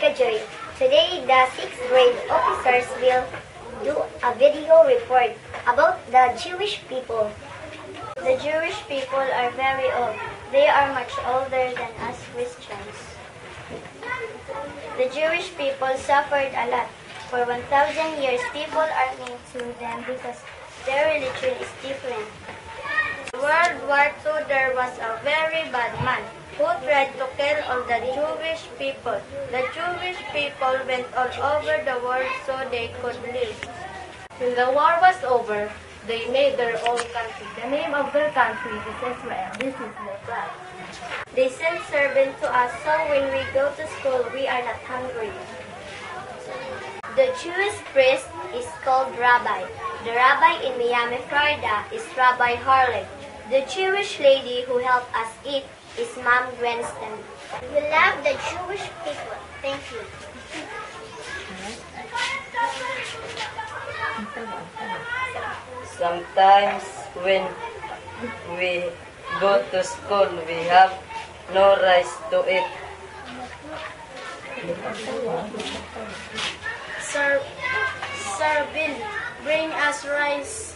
Monica Joy. Today, the 6th grade officers will do a video report about the Jewish people. The Jewish people are very old. They are much older than us Christians. The Jewish people suffered a lot. For 1,000 years, people are mean to them because their religion is different. World War II, there was a very bad man who tried to kill all the Jewish people. The Jewish people went all over the world so they could live. When the war was over, they made their own country. The name of their country is Israel. This is their flag. They send servants to us, so when we go to school, we are not hungry. The Jewish priest is called Rabbi. The rabbi in Miami, Florida is Rabbi Harley. The Jewish lady who helped us eat is Mom Grenston. We love the Jewish people. Thank you. Sometimes when we go to school, we have no rice to eat. Sir Bill, bring us rice.